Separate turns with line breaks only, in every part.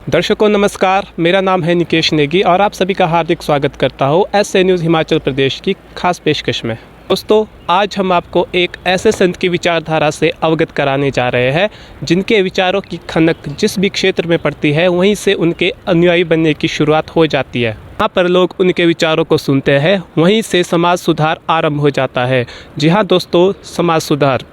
दर्शकों नमस्कार, मेरा नाम है निकेश नेगी और आप सभी का हार्दिक स्वागत करता हूँ एस न्यूज़ हिमाचल प्रदेश की खास पेशकश में। दोस्तों, आज हम आपको एक ऐसे संत की विचारधारा से अवगत कराने जा रहे हैं जिनके विचारों की खनक जिस भी क्षेत्र में पड़ती है वहीं से उनके अनुयायी बनने की शुरुआत हो जाती है। यहाँ पर लोग उनके विचारों को सुनते हैं, वहीं से समाज सुधार आरंभ हो जाता है। जी हाँ दोस्तों, समाज सुधार,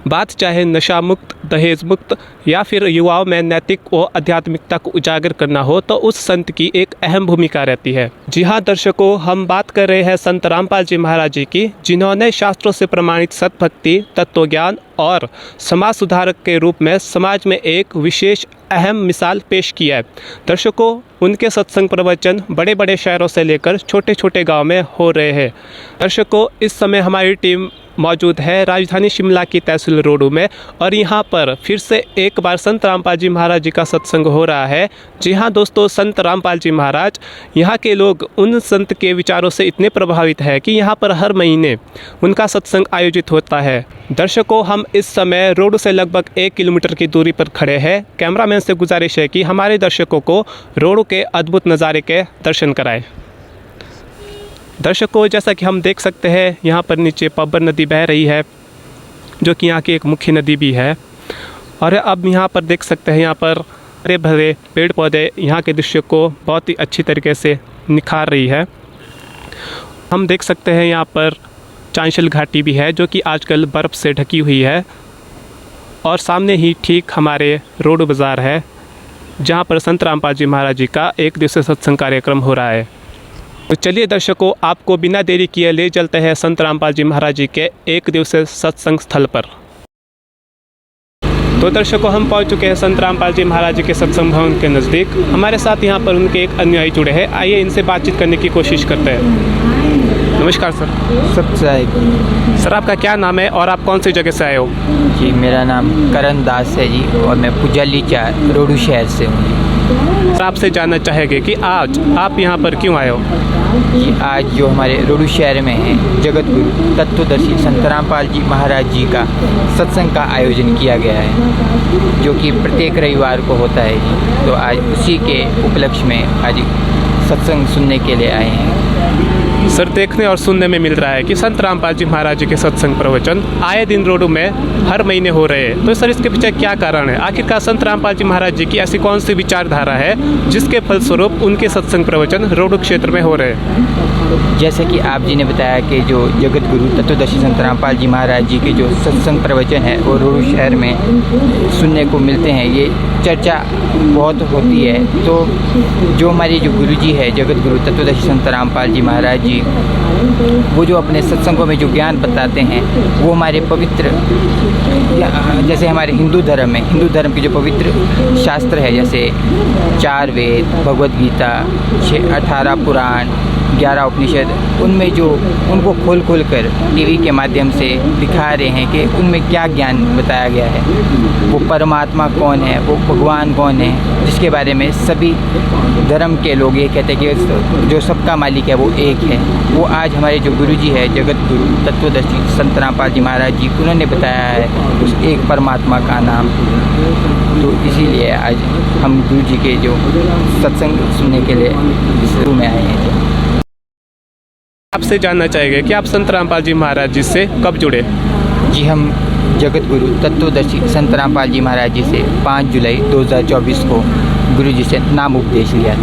बात चाहे नशा मुक्त, दहेज मुक्त या फिर युवाओं में नैतिक व आध्यात्मिकता को उजागर करना हो तो उस संत की एक अहम भूमिका रहती है। जी हाँ दर्शकों, हम बात कर रहे हैं संत रामपाल जी महाराज जी की, जिन्होंने शास्त्रों से प्रमाणित सतभक्ति, तत्वज्ञान और समाज सुधारक के रूप में समाज में एक विशेष अहम मिसाल पेश किया है। दर्शकों, उनके सत्संग प्रवचन बड़े बड़े शहरों से लेकर छोटे छोटे गांव में हो रहे हैं। दर्शकों, इस समय हमारी टीम मौजूद है राजधानी शिमला की तहसील रोडू में और यहाँ पर फिर से एक बार संत रामपाल जी महाराज जी का सत्संग हो रहा है। जी हाँ दोस्तों, संत रामपाल जी महाराज, यहाँ के लोग उन संत के विचारों से इतने प्रभावित हैं कि यहाँ पर हर महीने उनका सत्संग आयोजित होता है। दर्शकों, हम इस समय रोड से लगभग 1 किलोमीटर की दूरी पर खड़े हैं। कैमरामैन से गुजारिश है कि हमारे दर्शकों को रोड के अद्भुत नज़ारे के दर्शन कराएं। दर्शकों, जैसा कि हम देख सकते हैं यहाँ पर नीचे पब्बर नदी बह रही है, जो कि यहाँ की एक मुख्य नदी भी है। और अब यहाँ पर देख सकते हैं, यहाँ पर हरे भरे पेड़ पौधे यहाँ के दृश्य को बहुत ही अच्छी तरीके से निखार रही है। हम देख सकते हैं यहाँ पर चांशल घाटी भी है, जो कि आजकल बर्फ़ से ढकी हुई है। और सामने ही ठीक हमारे रोड बाज़ार है, जहाँ पर संत रामपाल जी महाराज जी का एक दिवसीय सत्संग कार्यक्रम हो रहा है। तो चलिए दर्शकों, आपको बिना देरी किए ले चलते हैं संत रामपाल जी महाराज जी के एक दिवसीय सत्संग स्थल पर। तो दर्शकों, हम पहुंच चुके हैं संत रामपाल जी महाराज जी के सत्संग भवन के नज़दीक। हमारे साथ यहां पर उनके एक अनुयायी जुड़े हैं, आइए इनसे बातचीत करने की कोशिश करते हैं। नमस्कार सर।
सत्साई।
सर, आपका क्या नाम है और आप कौन सी जगह से आए हो?
जी, मेरा नाम करण दास है जी और मैं पुजाली 4 रोडू शहर से हूँ जी।
सर, आपसे जानना चाहेंगे कि आज आप यहाँ पर क्यों आए हो?
जी, आज जो हमारे रोडू शहर में है जगत गुरु तत्वदर्शी संत रामपाल जी महाराज जी का सत्संग का आयोजन किया गया है, जो कि प्रत्येक रविवार को होता है जी। तो आज उसी के उपलक्ष्य में आज सत्संग सुनने के लिए आए हैं।
सर, देखने और सुनने में मिल रहा है कि संत रामपाल जी महाराज जी के सत्संग प्रवचन आए दिन रोडू में हर महीने हो रहे हैं। तो सर, इसके पीछे क्या कारण है? आखिरकार संत रामपाल जी महाराज जी की ऐसी कौन सी विचारधारा है जिसके फलस्वरूप उनके सत्संग प्रवचन रोडू क्षेत्र में हो रहे हैं?
जैसे कि आप जी ने बताया कि जो जगत गुरु तत्वदर्शी संत रामपाल जी महाराज जी के जो सत्संग प्रवचन है वो रोडू शहर में सुनने को मिलते हैं, ये चर्चा बहुत होती है। तो जो हमारे जो गुरु जी है जगत गुरु तत्वदर्शी संत रामपाल जी महाराज जी, वो जो अपने सत्संगों में जो ज्ञान बताते हैं वो हमारे पवित्र, जैसे हमारे हिंदू धर्म में, हिंदू धर्म के जो पवित्र शास्त्र है, जैसे 4 वेद, भगवद गीता, 18 पुराण, 11 उपनिषद, उनमें जो उनको खोल कर टीवी के माध्यम से दिखा रहे हैं कि उनमें क्या ज्ञान बताया गया है, वो परमात्मा कौन है, वो भगवान कौन है, जिसके बारे में सभी धर्म के लोग ये कहते हैं कि जो सबका मालिक है वो एक है। वो आज हमारे जो गुरु जी है जगत गुरु तत्वदर्शी संत रामपाल जी महाराज जी, उन्होंने बताया है उस एक परमात्मा का नाम। तो इसीलिए आज हम गुरु जी के जो सत्संग सुनने के लिए इस रूम में आए हैं।
आपसे जानना चाहेंगे कि आप संत रामपाल जी महाराज जी से कब जुड़े?
जी, हम जगत गुरु तत्वदर्शी संत रामपाल जी महाराज जी से 5 जुलाई 2024 को गुरु जी से नाम उपदेश लिया।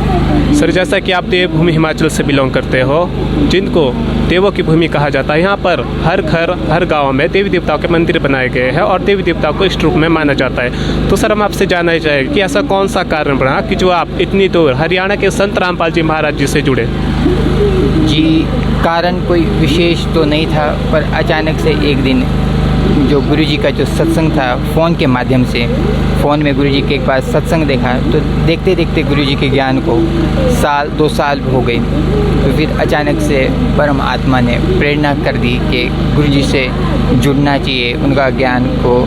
सर, जैसा कि आप देवभूमि हिमाचल से बिलोंग करते हो, जिनको देवों की भूमि कहा जाता है, यहाँ पर हर घर हर गांव में देवी देवताओं के मंदिर बनाए गए हैं और देवी देवताओं को इष्ट रूप में माना जाता है। तो सर, हम आपसे जानना चाहेंगे कि ऐसा कौन सा कारण बना कि जो आप इतनी दूर हरियाणा के संत रामपाल जी महाराज जी से जुड़े?
जी, कारण कोई विशेष तो नहीं था, पर अचानक से एक दिन जो गुरुजी का जो सत्संग था फ़ोन के माध्यम से, फ़ोन में गुरुजी के एक बार सत्संग देखा, तो देखते देखते गुरुजी के ज्ञान को 2 साल हो गए। तो फिर अचानक से परम आत्मा ने प्रेरणा कर दी कि गुरुजी से जुड़ना चाहिए, उनका ज्ञान को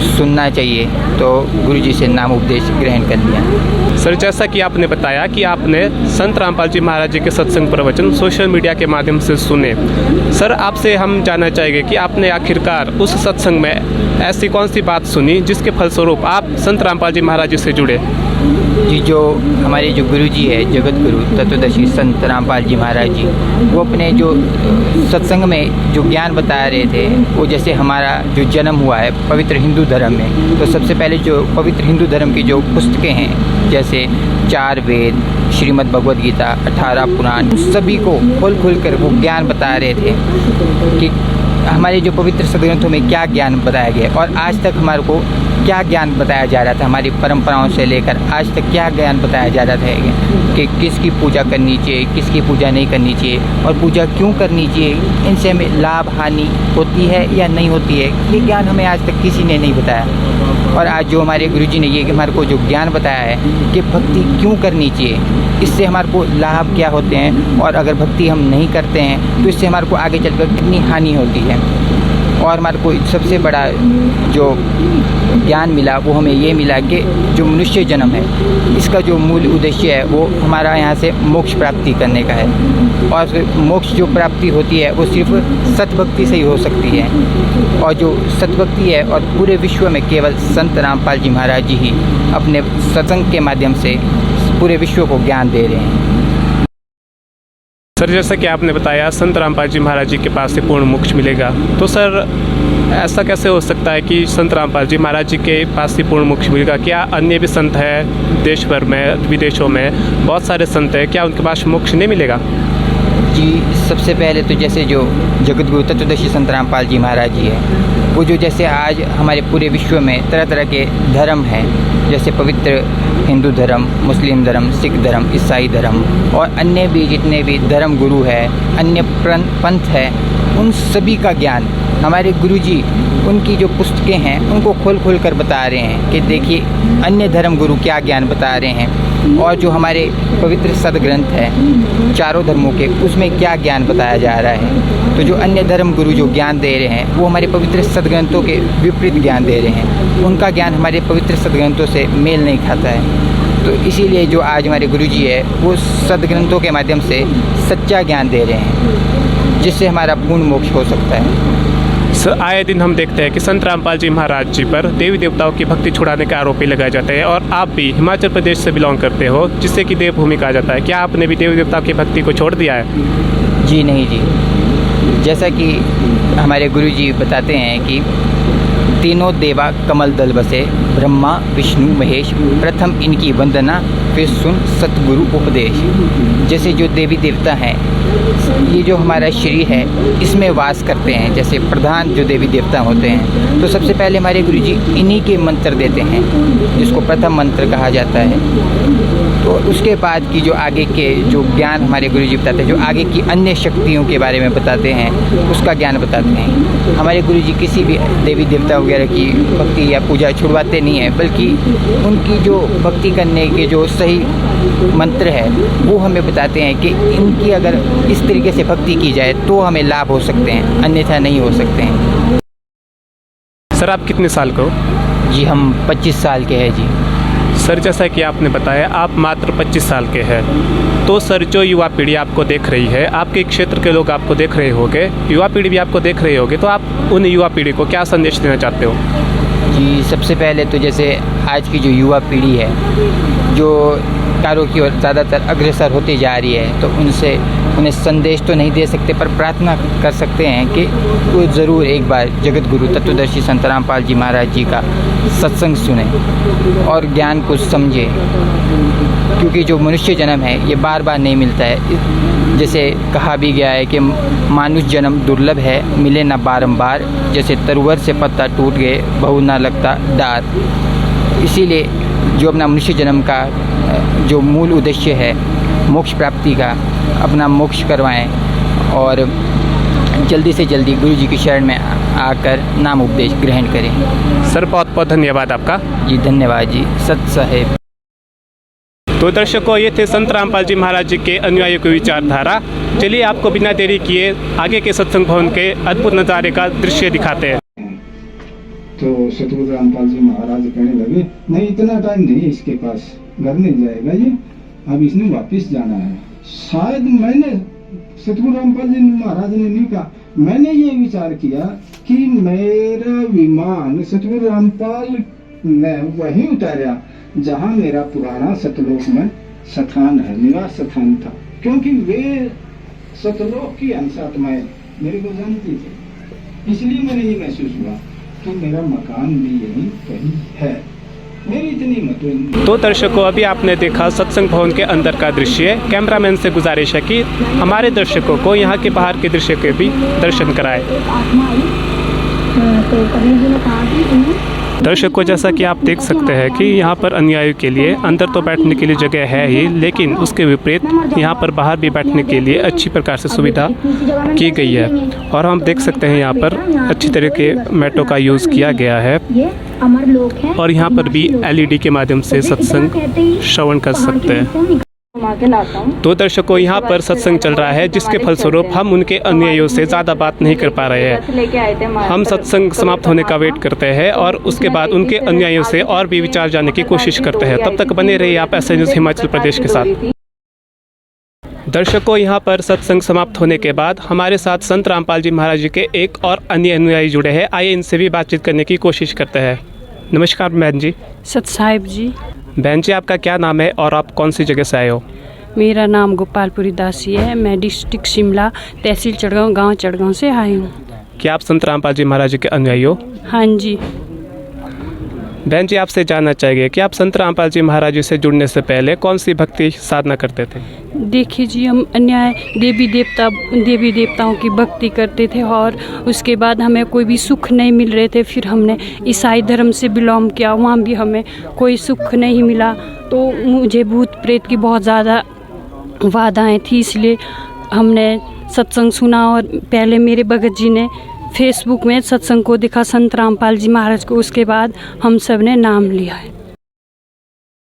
सुनना चाहिए। तो गुरुजी से नाम उपदेश ग्रहण कर लिया।
सर, जैसा कि आपने बताया कि आपने संत रामपाल जी महाराज जी के सत्संग प्रवचन सोशल मीडिया के माध्यम से सुने। सर, आपसे हम जानना चाहेंगे कि आपने आखिरकार उस सत्संग में ऐसी कौन सी बात सुनी जिसके फलस्वरूप आप संत रामपाल जी महाराज जी से जुड़े?
जी, जो हमारे जो गुरु जी है, जगत गुरु तत्वदर्शी संत रामपाल जी महाराज जी, वो अपने जो सत्संग में जो ज्ञान बता रहे थे, वो जैसे हमारा जो जन्म हुआ है पवित्र हिंदू धर्म में, तो सबसे पहले जो पवित्र हिंदू धर्म की जो पुस्तकें हैं, जैसे 4 वेद, श्रीमद् भगवद गीता, 18 पुराण, सभी को खोल कर वो ज्ञान बता रहे थे कि हमारे जो पवित्र सदग्रंथों में क्या ज्ञान बताया गया और आज तक हमारे को क्या ज्ञान बताया जा रहा था, हमारी परंपराओं से लेकर आज तक क्या ज्ञान बताया जा रहा था कि किसकी पूजा करनी चाहिए, किसकी पूजा नहीं करनी चाहिए और पूजा क्यों करनी चाहिए, इनसे हमें लाभ हानि होती है या नहीं होती है, ये ज्ञान हमें आज तक किसी ने नहीं बताया। और आज जो हमारे गुरुजी ने ये हमारे को जो ज्ञान बताया है कि भक्ति क्यों करनी चाहिए, इससे हमारे को लाभ क्या होते हैं और अगर भक्ति हम नहीं करते हैं तो इससे हमारे को आगे चलकर कितनी हानि होती है। और हमारे को सबसे बड़ा जो ज्ञान मिला वो हमें ये मिला कि जो मनुष्य जन्म है, इसका जो मूल उद्देश्य है वो हमारा यहाँ से मोक्ष प्राप्ति करने का है और मोक्ष जो प्राप्ति होती है वो सिर्फ सतभक्ति से ही हो सकती है। और जो सतभक्ति है और पूरे विश्व में केवल संत रामपाल जी महाराज जी ही अपने सत्संग के माध्यम से पूरे विश्व को ज्ञान दे रहे हैं।
सर, जैसा कि आपने बताया संत रामपाल जी महाराज जी के पास से पूर्ण मोक्ष मिलेगा, तो सर ऐसा कैसे हो सकता है कि संत रामपाल जी महाराज जी के पास से पूर्ण मोक्ष मिलेगा? क्या अन्य भी संत हैं देश भर में, विदेशों में बहुत सारे संत हैं, क्या उनके पास मोक्ष नहीं मिलेगा?
जी, सबसे पहले तो जैसे जो जगत गुरु तत्वदर्शी संत रामपाल जी महाराज जी है, वो जो जैसे आज हमारे पूरे विश्व में तरह तरह के धर्म हैं, जैसे पवित्र हिंदू धर्म, मुस्लिम धर्म, सिख धर्म, ईसाई धर्म और अन्य भी जितने भी धर्म गुरु है, अन्य पंथ है, उन सभी का ज्ञान हमारे गुरुजी उनकी जो पुस्तकें हैं उनको खोल कर बता रहे हैं कि देखिए अन्य धर्म गुरु क्या ज्ञान बता रहे हैं और जो हमारे पवित्र सदग्रंथ है चारों धर्मों के, उसमें क्या ज्ञान बताया जा रहा है। तो जो अन्य धर्म गुरु जो ज्ञान दे रहे हैं वो हमारे पवित्र सदग्रंथों के विपरीत ज्ञान दे रहे हैं, उनका ज्ञान हमारे पवित्र सदग्रंथों से मेल नहीं खाता है। तो इसीलिए जो आज हमारे गुरुजी है वो सदग्रंथों के माध्यम से सच्चा ज्ञान दे रहे हैं, जिससे हमारा पूर्ण मोक्ष हो सकता है।
सर, आए दिन हम देखते हैं कि संत रामपाल जी महाराज जी पर देवी देवताओं की भक्ति छुड़ाने के आरोपी लगाए जाते हैं और आप भी हिमाचल प्रदेश से बिलोंग करते हो, जिससे कि देवभूमि कहा जाता है। क्या आपने भी देवी देवताओं की भक्ति को छोड़ दिया है?
जी नहीं जी, जैसा कि हमारे गुरुजी बताते हैं कि तीनों देवा कमल दल बसे, ब्रह्मा विष्णु महेश, प्रथम इनकी वंदना फिर सुन सतगुरु उपदेश। जैसे जो देवी देवता हैं ये जो हमारा शरीर है इसमें वास करते हैं, जैसे प्रधान जो देवी देवता होते हैं, तो सबसे पहले हमारे गुरुजी इन्हीं के मंत्र देते हैं, जिसको प्रथम मंत्र कहा जाता है। तो उसके बाद की जो आगे के जो ज्ञान हमारे गुरुजी बताते हैं, जो आगे की अन्य शक्तियों के बारे में बताते हैं, उसका ज्ञान बताते हैं। हमारे गुरुजी किसी भी देवी देवता वगैरह की भक्ति या पूजा छुड़वाते नहीं है, बल्कि उनकी जो भक्ति करने के जो सही मंत्र है वो हमें बताते हैं कि इनकी अगर इस तरीके से भक्ति की जाए तो हमें लाभ हो सकते हैं, अन्यथा नहीं हो सकते हैं।
सर, आप कितने साल के हो?
जी, हम 25 साल के हैं जी।
सर, जैसा कि आपने बताया आप मात्र 25 साल के हैं, तो सर जो युवा पीढ़ी आपको देख रही है, आपके क्षेत्र के लोग आपको देख रहे होंगे, युवा पीढ़ी भी आपको देख रही होगी, तो आप उन युवा पीढ़ी को क्या संदेश देना चाहते हो?
जी, सबसे पहले तो जैसे आज की जो युवा पीढ़ी है जो कार्यों की ओर ज़्यादातर अग्रसर होती जा रही है, तो उन्हें संदेश तो नहीं दे सकते पर प्रार्थना कर सकते हैं कि वो ज़रूर एक बार जगत गुरु तत्वदर्शी संत रामपाल जी महाराज जी का सत्संग सुने और ज्ञान को समझे, क्योंकि जो मनुष्य जन्म है ये बार बार नहीं मिलता है। जैसे कहा भी गया है कि मानुष जन्म दुर्लभ है, मिले ना बारंबार, जैसे तरवर से पत्ता टूट गए बहु ना लगता डार। इसीलिए जो अपना मनुष्य जन्म का जो मूल उद्देश्य है मोक्ष प्राप्ति का, अपना मोक्ष करवाएं और जल्दी से जल्दी गुरु जी की शरण में आकर नाम उपदेश ग्रहण करें।
सर, बहुत बहुत धन्यवाद आपका।
जी धन्यवाद जी, सत साहेब।
तो दर्शकों, ये थे संत रामपाल जी महाराज जी के अनुयायियों की विचारधारा। चलिए आपको बिना देरी किए आगे के सत्संग भवन के अद्भुत नज़ारे का दृश्य दिखाते हैं।
तो सतगुरु रामपाल जी महाराज कहने लगे, नहीं इतना टाइम नहीं इसके पास, घर नहीं जाएगा ये, अब इसने वापस जाना है। शायद मैंने सतगुरु रामपाल जी महाराज ने नहीं कहा, मैंने ये विचार किया कि मेरा विमान सतगुरु रामपाल ने वहीं उतारा जहाँ मेरा पुराना सतलोक में स्थान है, निवास स्थान था, क्योंकि वे सतलोक की अंशात्माएं मेरे को जानती थी, इसलिए मैंने ये महसूस हुआ कि मेरा मकान भी यहीं कहीं है। मेरी इतनी मत।
तो दर्शकों, अभी आपने देखा सत्संग भवन के अंदर का दृश्य। कैमरामैन से गुजारिश है कि हमारे दर्शकों को यहाँ के बाहर के दृश्य के भी दर्शन कराए। दर्शकों, जैसा कि आप देख सकते हैं कि यहाँ पर अनुयायियों के लिए अंदर तो बैठने के लिए जगह है ही, लेकिन उसके विपरीत यहाँ पर बाहर भी बैठने के लिए अच्छी प्रकार से सुविधा की गई है। और हम देख सकते हैं यहाँ पर अच्छी तरह के मैटों का यूज़ किया गया है और यहाँ पर भी LED के माध्यम से सत्संग श्रवण कर सकते हैं। तो दर्शकों, यहाँ पर सत्संग चल रहा है, जिसके फलस्वरूप हम उनके अनुयायियों से ज़्यादा बात नहीं कर पा रहे हैं। हम सत्संग समाप्त होने का वेट करते हैं और उसके बाद उनके अनुयायियों से और भी विचार जानने की कोशिश करते हैं। तब तक बने रहिए आप ऐसे न्यूज़ हिमाचल प्रदेश के साथ। दर्शकों, यहाँ पर सत्संग समाप्त होने के बाद हमारे साथ संत रामपाल जी महाराज जी के एक और अन्य अनुयायी जुड़े हैं। आइए इनसे भी बातचीत करने की कोशिश करते हैं। नमस्कार बहन जी।
सत साहिब जी।
बहन जी, आपका क्या नाम है और आप कौन सी जगह से आए हो?
मेरा नाम गोपालपुरी दासी है। मैं डिस्ट्रिक्ट शिमला, तहसील चढ़गांव, गांव चढ़गांव से आई हूँ।
क्या आप संत रामपाल जी महाराज जी के अनुयायी हो?
हाँ जी।
बहन जी, आपसे जानना चाहिए कि आप संत रामपाल जी महाराज जी से जुड़ने से पहले कौन सी भक्ति साधना करते थे?
देखिए जी, हम अन्याय देवी देवताओं की भक्ति करते थे और उसके बाद हमें कोई भी सुख नहीं मिल रहे थे। फिर हमने ईसाई धर्म से बिलोंग किया, वहाँ भी हमें कोई सुख नहीं मिला। तो मुझे भूत प्रेत की बहुत ज़्यादा बाधाएं थी, इसलिए हमने सत्संग सुना और पहले मेरे भगत जी ने फेसबुक में सत्संग को देखा, संत रामपाल जी महाराज को। उसके बाद हम सब ने नाम लिया है।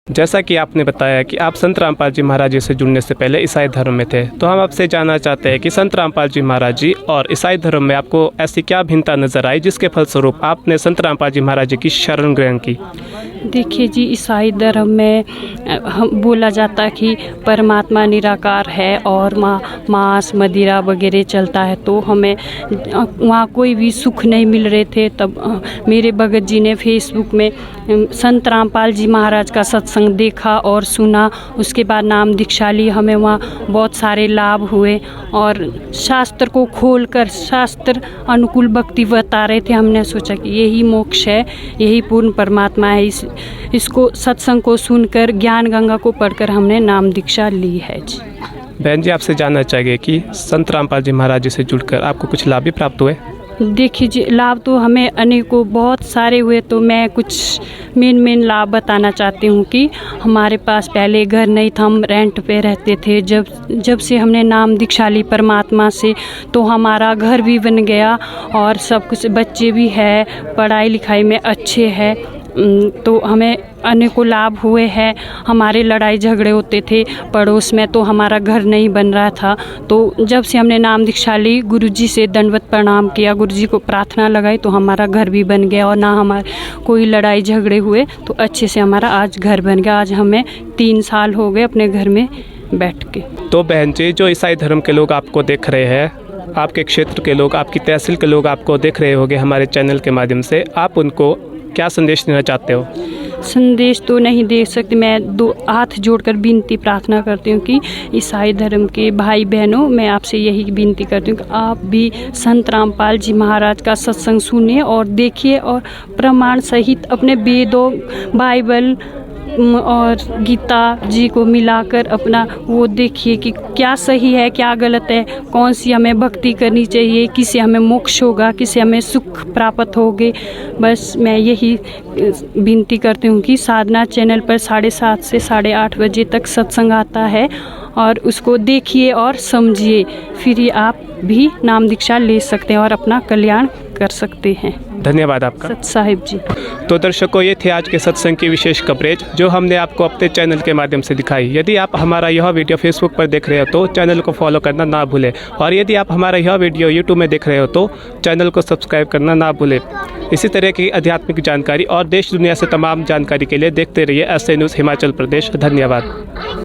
जैसा कि आपने बताया कि आप संत रामपाल जी महाराज जी से जुड़ने से पहले ईसाई धर्म में थे, तो हम आपसे जानना चाहते हैं कि संत रामपाल जी महाराज जी और ईसाई धर्म में आपको ऐसी क्या भिन्नता नजर आई जिसके फलस्वरूप आपने संत रामपाल जी महाराज जी की शरण ग्रहण की?
देखिए जी, ईसाई धर्म में हम बोला जाता है कि परमात्मा निराकार है और मांस मदिरा वगैरह चलता है, तो हमें वहाँ कोई भी सुख नहीं मिल रहे थे। तब मेरे भगत जी ने फेसबुक में संत रामपाल जी महाराज का सत्संग देखा और सुना। उसके बाद नाम दीक्षा ली। हमें वहाँ बहुत सारे लाभ हुए और शास्त्र को खोलकर शास्त्र अनुकूल भक्ति बता रहे थे। हमने सोचा कि यही मोक्ष है, यही पूर्ण परमात्मा है। इसको सत्संग को सुनकर, ज्ञान गंगा को पढ़कर हमने नाम दीक्षा ली है जी।
बहन जी, आपसे जानना चाहिए कि संत रामपाल जी महाराज जी से जुड़कर आपको कुछ लाभ भी प्राप्त हुए?
देखिए जी, लाभ तो हमें अनेकों बहुत सारे हुए। तो मैं कुछ मेन लाभ बताना चाहती हूँ कि हमारे पास पहले घर नहीं था, हम रेंट पे रहते थे। जब से हमने नाम दीक्षा ली परमात्मा से, तो हमारा घर भी बन गया और सब कुछ, बच्चे भी है, पढ़ाई लिखाई में अच्छे हैं। तो हमें अनेकों लाभ हुए हैं। हमारे लड़ाई झगड़े होते थे पड़ोस में, तो हमारा घर नहीं बन रहा था। तो जब से हमने नाम दीक्षा ली, गुरुजी से दंडवत प्रणाम किया, गुरुजी को प्रार्थना लगाई, तो हमारा घर भी बन गया और ना हमारे कोई लड़ाई झगड़े हुए। तो अच्छे से हमारा आज घर बन गया। आज हमें 3 साल हो गए अपने घर में बैठ के।
तो बहन जी, जो ईसाई धर्म के लोग आपको देख रहे हैं, आपके क्षेत्र के लोग, आपकी तहसील के लोग आपको देख रहे होंगे हमारे चैनल के माध्यम से, आप उनको क्या संदेश देना चाहते हो?
संदेश तो नहीं दे सकती। मैं 2 हाथ जोड़कर विनती प्रार्थना करती हूँ कि ईसाई धर्म के भाई बहनों, मैं आपसे यही विनती करती हूँ कि आप भी संत रामपाल जी महाराज का सत्संग सुनिए और देखिए और प्रमाण सहित अपने वेदों, बाइबल और गीता जी को मिलाकर अपना वो देखिए कि क्या सही है, क्या गलत है, कौन सी हमें भक्ति करनी चाहिए, किसे हमें मोक्ष होगा, किसे हमें सुख प्राप्त होगे। बस मैं यही विनती करती हूँ कि साधना चैनल पर 7:30 से 8:30 बजे तक सत्संग आता है और उसको देखिए और समझिए, फिर ही आप भी नाम दीक्षा ले सकते हैं और अपना कल्याण कर सकते हैं।
धन्यवाद आपका।
सत साहिब जी।
तो दर्शकों, ये थे आज के सत्संग की विशेष कवरेज जो हमने आपको अपने चैनल के माध्यम से दिखाई। यदि आप हमारा यह वीडियो फेसबुक पर देख रहे हो तो चैनल को फॉलो करना ना भूलें, और यदि आप हमारा यह वीडियो यूट्यूब में देख रहे हो तो चैनल को सब्सक्राइब करना ना भूलें। इसी तरह की आध्यात्मिक जानकारी और देश दुनिया से तमाम जानकारी के लिए देखते रहिए ऐसे न्यूज़ हिमाचल प्रदेश। धन्यवाद।